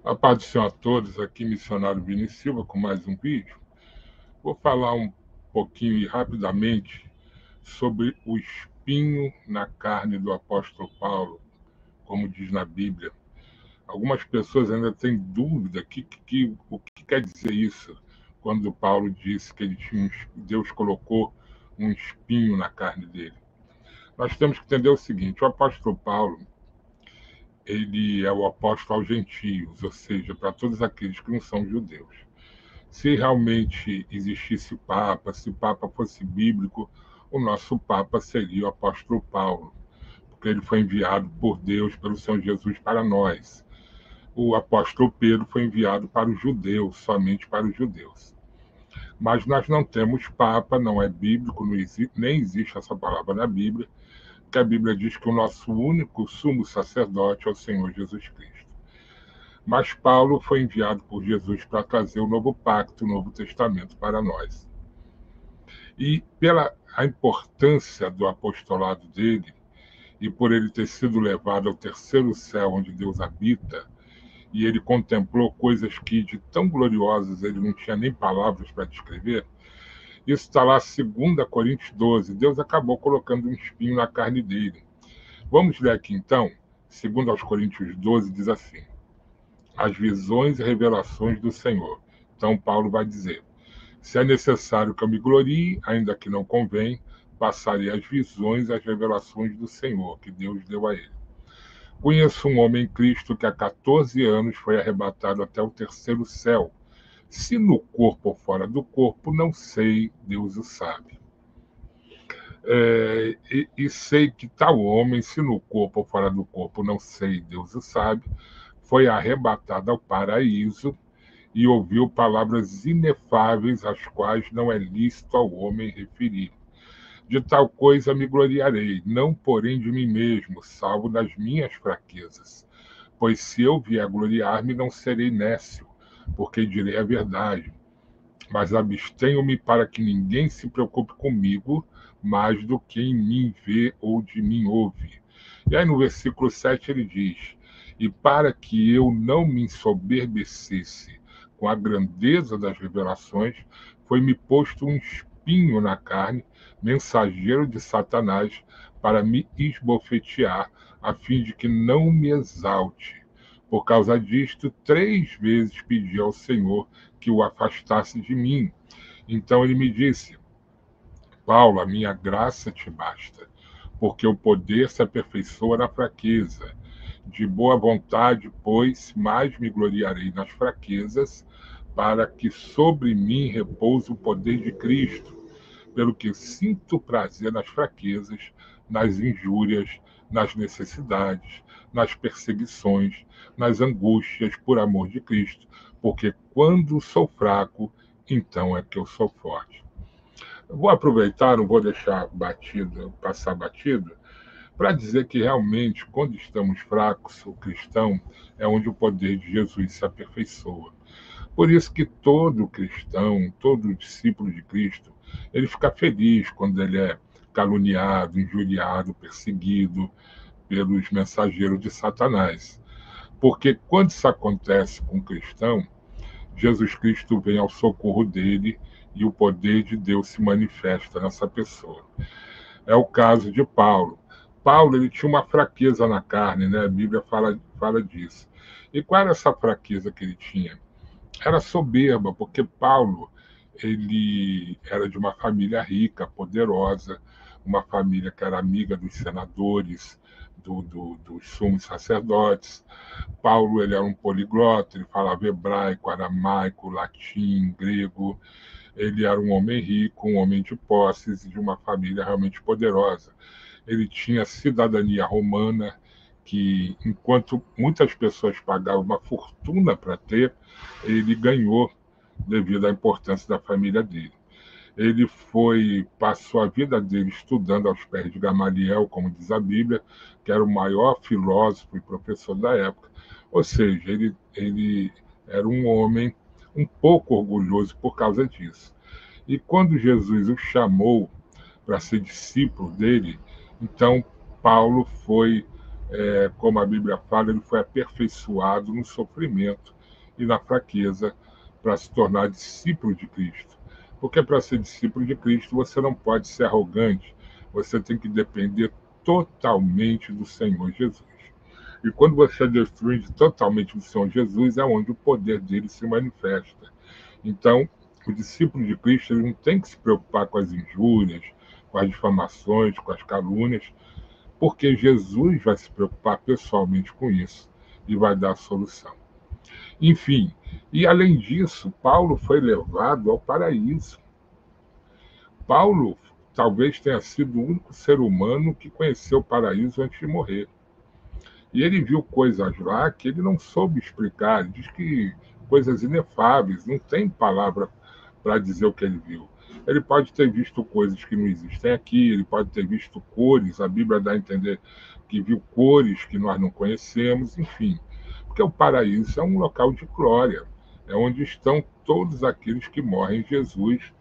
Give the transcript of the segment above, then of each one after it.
A paz do Senhor a todos, aqui missionário Vini Silva com mais um vídeo. Vou falar um pouquinho e rapidamente sobre o espinho na carne do apóstolo Paulo, como diz na Bíblia. Algumas pessoas ainda têm dúvida o que quer dizer isso, quando Paulo disse que Deus colocou um espinho na carne dele. Nós temos que entender o seguinte: o apóstolo Paulo, ele é o apóstolo aos gentios, ou seja, para todos aqueles que não são judeus. Se realmente existisse Papa, se o Papa fosse bíblico, o nosso Papa seria o apóstolo Paulo, porque ele foi enviado por Deus, pelo Senhor Jesus, para nós. O apóstolo Pedro foi enviado para os judeus, somente para os judeus. Mas nós não temos Papa, não é bíblico, nem existe essa palavra na Bíblia, porque a Bíblia diz que o nosso único sumo sacerdote é o Senhor Jesus Cristo. Mas Paulo foi enviado por Jesus para trazer o novo pacto, o Novo Testamento para nós. E pela a importância do apostolado dele, e por ele ter sido levado ao terceiro céu onde Deus habita, e ele contemplou coisas que de tão gloriosas ele não tinha nem palavras para descrever, isso está lá 2 Coríntios 12. Deus acabou colocando um espinho na carne dele. Vamos ler aqui então, 2 Coríntios 12 diz assim: as visões e revelações do Senhor. Então Paulo vai dizer: se é necessário que eu me glorie, ainda que não convém, passarei as visões e as revelações do Senhor, que Deus deu a ele. Conheço um homem em Cristo que há 14 anos foi arrebatado até o terceiro céu. Se no corpo ou fora do corpo, não sei, Deus o sabe. E sei que tal homem, se no corpo ou fora do corpo, não sei, Deus o sabe, foi arrebatado ao paraíso e ouviu palavras inefáveis, às quais não é lícito ao homem referir. De tal coisa me gloriarei, não porém de mim mesmo, salvo das minhas fraquezas. Pois se eu vier gloriar-me, não serei nécio, porque direi a verdade. Mas abstenho-me para que ninguém se preocupe comigo mais do que em mim vê ou de mim ouve. E aí no versículo 7 ele diz: e para que eu não me ensoberbecesse com a grandeza das revelações, foi-me posto um espinho na carne, mensageiro de Satanás, para me esbofetear, a fim de que não me exalte. Por causa disto, 3 vezes pedi ao Senhor que o afastasse de mim. Então ele me disse: Paulo, a minha graça te basta, porque o poder se aperfeiçoa na fraqueza. De boa vontade, pois, mais me gloriarei nas fraquezas, para que sobre mim repouse o poder de Cristo, pelo que sinto prazer nas fraquezas, nas injúrias, nas necessidades, nas perseguições, nas angústias por amor de Cristo, porque quando sou fraco, então é que eu sou forte. Eu vou aproveitar, não vou deixar passar batido, para dizer que realmente, quando estamos fracos, o cristão é onde o poder de Jesus se aperfeiçoa. Por isso que todo cristão, todo discípulo de Cristo, ele fica feliz quando ele é caluniado, injuriado, perseguido pelos mensageiros de Satanás. Porque quando isso acontece com o cristão, Jesus Cristo vem ao socorro dele e o poder de Deus se manifesta nessa pessoa. É o caso de Paulo. Paulo ele tinha uma fraqueza na carne, né? A Bíblia fala disso. E qual era essa fraqueza que ele tinha? Era soberba, porque Paulo ele era de uma família rica, poderosa, uma família que era amiga dos senadores, dos sumos sacerdotes. Paulo ele era um poliglota, ele falava hebraico, aramaico, latim, grego. Ele era um homem rico, um homem de posses e de uma família realmente poderosa. Ele tinha cidadania romana, que enquanto muitas pessoas pagavam uma fortuna para ter, ele ganhou devido à importância da família dele. Ele passou a vida dele estudando aos pés de Gamaliel, como diz a Bíblia, que era o maior filósofo e professor da época. Ou seja, ele era um homem um pouco orgulhoso por causa disso. E quando Jesus o chamou para ser discípulo dele, então Paulo foi como a Bíblia fala, ele foi aperfeiçoado no sofrimento e na fraqueza para se tornar discípulo de Cristo. Porque para ser discípulo de Cristo, você não pode ser arrogante, você tem que depender totalmente do Senhor Jesus. E quando você depende totalmente do Senhor Jesus, é onde o poder dele se manifesta. Então, o discípulo de Cristo ele não tem que se preocupar com as injúrias, com as difamações, com as calúnias, porque Jesus vai se preocupar pessoalmente com isso e vai dar a solução. Enfim, e além disso, Paulo foi levado ao paraíso. Paulo talvez tenha sido o único ser humano que conheceu o paraíso antes de morrer. E ele viu coisas lá que ele não soube explicar. Ele diz que coisas inefáveis, não tem palavra para dizer o que ele viu. Ele pode ter visto coisas que não existem aqui, ele pode ter visto cores, a Bíblia dá a entender que viu cores que nós não conhecemos, enfim. Porque o paraíso é um local de glória, é onde estão todos aqueles que morrem em Jesus.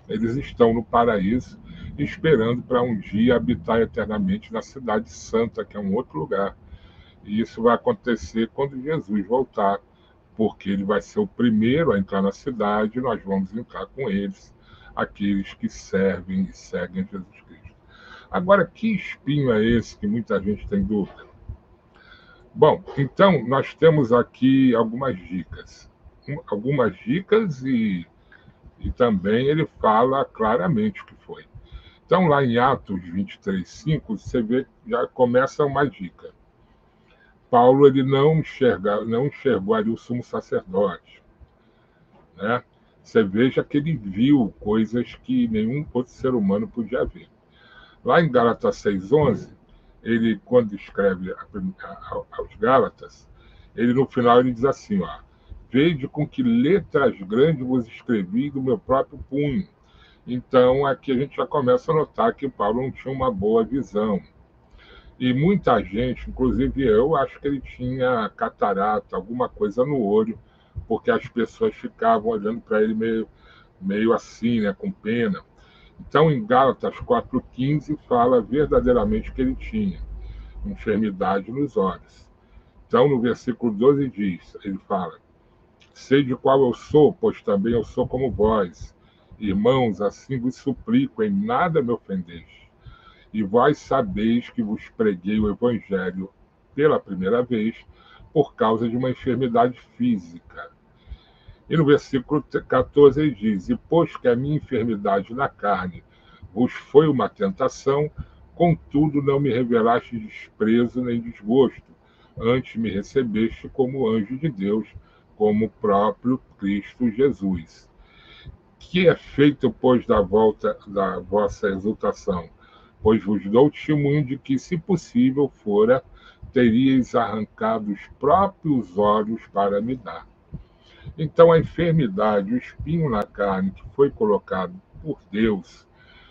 Eles estão no paraíso, esperando para um dia habitar eternamente na cidade santa, que é um outro lugar. E isso vai acontecer quando Jesus voltar, porque ele vai ser o primeiro a entrar na cidade e nós vamos entrar com eles, aqueles que servem e seguem Jesus Cristo. Agora, que espinho é esse que muita gente tem dúvida? Bom, então nós temos aqui algumas dicas. Algumas dicas e também ele fala claramente o que foi. Então, lá em Atos 23:5, você vê, já começa uma dica. Paulo ele não enxergou ali o sumo sacerdote, né? Você veja que ele viu coisas que nenhum outro ser humano podia ver. Lá em Gálatas 6:11, ele quando escreve aos Gálatas, ele no final ele diz assim, ó: "Vede com que letras grandes vos escrevi do meu próprio punho." Então aqui a gente já começa a notar que Paulo não tinha uma boa visão. E muita gente, inclusive eu, acho que ele tinha catarata, alguma coisa no olho, porque as pessoas ficavam olhando para ele meio assim, né, com pena. Então, em Gálatas 4:15, fala verdadeiramente que ele tinha enfermidade nos olhos. Então, no versículo 12 diz, ele fala: "Sei de qual eu sou, pois também eu sou como vós. Irmãos, assim vos suplico, em nada me ofendeis. E vós sabeis que vos preguei o Evangelho pela primeira vez por causa de uma enfermidade física." E no versículo 14 ele diz: "E pois que a minha enfermidade na carne vos foi uma tentação, contudo não me revelaste desprezo nem desgosto, antes me recebeste como anjo de Deus, como o próprio Cristo Jesus. Que é feito, pois, da volta da vossa exultação? Pois vos dou testemunho de que, se possível fora, teríeis arrancado os próprios olhos para me dar." Então, a enfermidade, o espinho na carne que foi colocado por Deus,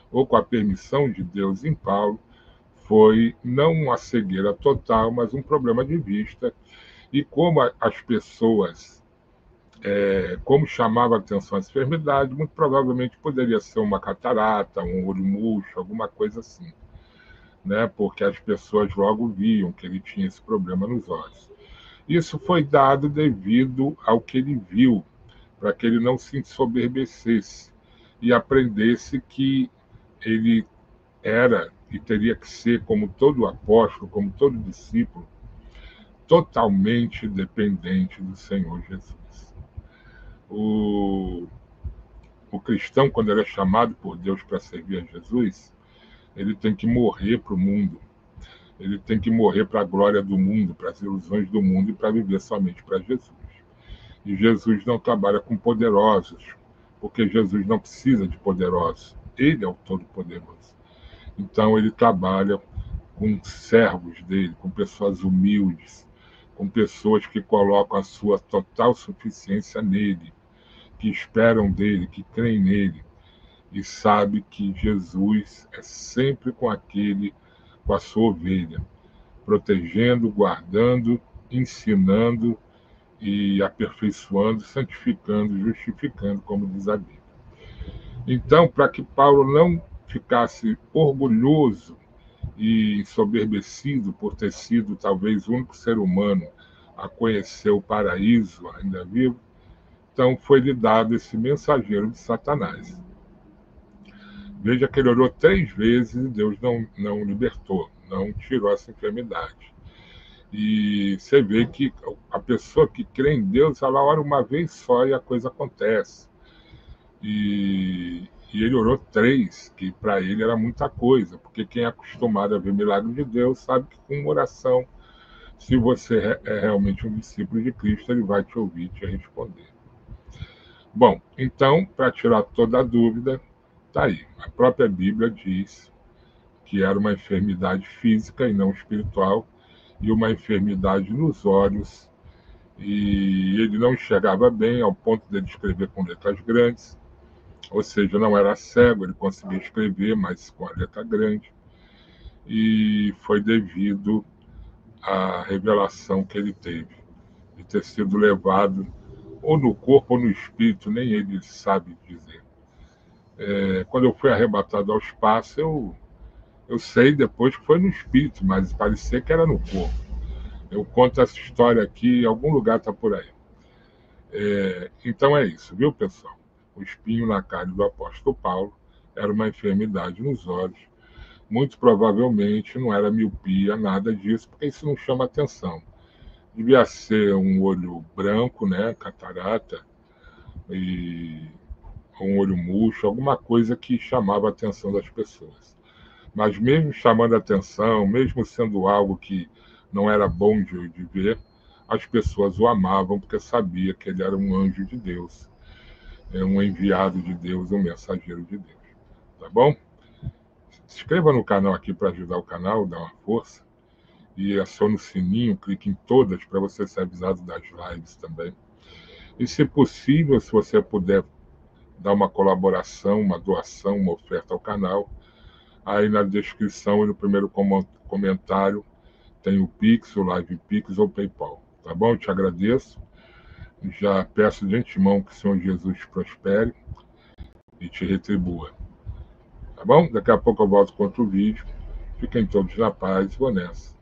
ou com a permissão de Deus em Paulo, foi não uma cegueira total, mas um problema de vista. E como as pessoas, como chamava a atenção essa enfermidade, muito provavelmente poderia ser uma catarata, um olho murcho, alguma coisa assim, né? Porque as pessoas logo viam que ele tinha esse problema nos olhos. Isso foi dado devido ao que ele viu, para que ele não se ensoberbecesse e aprendesse que ele era e teria que ser, como todo apóstolo, como todo discípulo, totalmente dependente do Senhor Jesus. O cristão, quando ele é chamado por Deus para servir a Jesus, ele tem que morrer para o mundo. Ele tem que morrer para a glória do mundo, para as ilusões do mundo e para viver somente para Jesus. E Jesus não trabalha com poderosos, porque Jesus não precisa de poderosos. Ele é o Todo-Poderoso. Então, ele trabalha com servos dele, com pessoas humildes, com pessoas que colocam a sua total suficiência nele, que esperam dele, que creem nele, e sabe que Jesus é sempre com aquele, com a sua ovelha, protegendo, guardando, ensinando e aperfeiçoando, santificando, justificando, como diz a Bíblia. Então, para que Paulo não ficasse orgulhoso e ensoberbecido por ter sido talvez o único ser humano a conhecer o paraíso ainda vivo, então foi-lhe dado esse mensageiro de Satanás. Veja que ele orou 3 vezes e Deus não libertou, não tirou essa enfermidade. E você vê que a pessoa que crê em Deus, ela ora uma vez só e a coisa acontece. E ele orou 3, que para ele era muita coisa, porque quem é acostumado a ver milagre de Deus sabe que com uma oração, se você é realmente um discípulo de Cristo, ele vai te ouvir e te responder. Bom, então, para tirar toda a dúvida, tá aí. A própria Bíblia diz que era uma enfermidade física e não espiritual, e uma enfermidade nos olhos, e ele não enxergava bem ao ponto de escrever com letras grandes, ou seja, não era cego, ele conseguia escrever, mas com a letra grande, e foi devido à revelação que ele teve, de ter sido levado ou no corpo ou no espírito, nem ele sabe dizer. Quando eu fui arrebatado ao espaço, eu sei depois que foi no espírito, mas parecia que era no corpo. Eu conto essa história aqui, em algum lugar está por aí. Então é isso, viu, pessoal? O espinho na carne do apóstolo Paulo era uma enfermidade nos olhos. Muito provavelmente não era miopia, nada disso, porque isso não chama atenção. Devia ser um olho branco, né, catarata, e um olho murcho, alguma coisa que chamava a atenção das pessoas. Mas mesmo chamando a atenção, mesmo sendo algo que não era bom de ver, as pessoas o amavam porque sabia que ele era um anjo de Deus, um enviado de Deus, um mensageiro de Deus. Tá bom? Se inscreva no canal aqui para ajudar o canal, dar uma força. E acione o sininho, clique em todas para você ser avisado das lives também. E se possível, se você puder dar uma colaboração, uma doação, uma oferta ao canal, aí na descrição e no primeiro comentário tem o Pix, o Live Pix ou o PayPal. Tá bom? Eu te agradeço. Já peço de antemão que o Senhor Jesus te prospere e te retribua. Tá bom? Daqui a pouco eu volto com outro vídeo. Fiquem todos na paz. Vou nessa.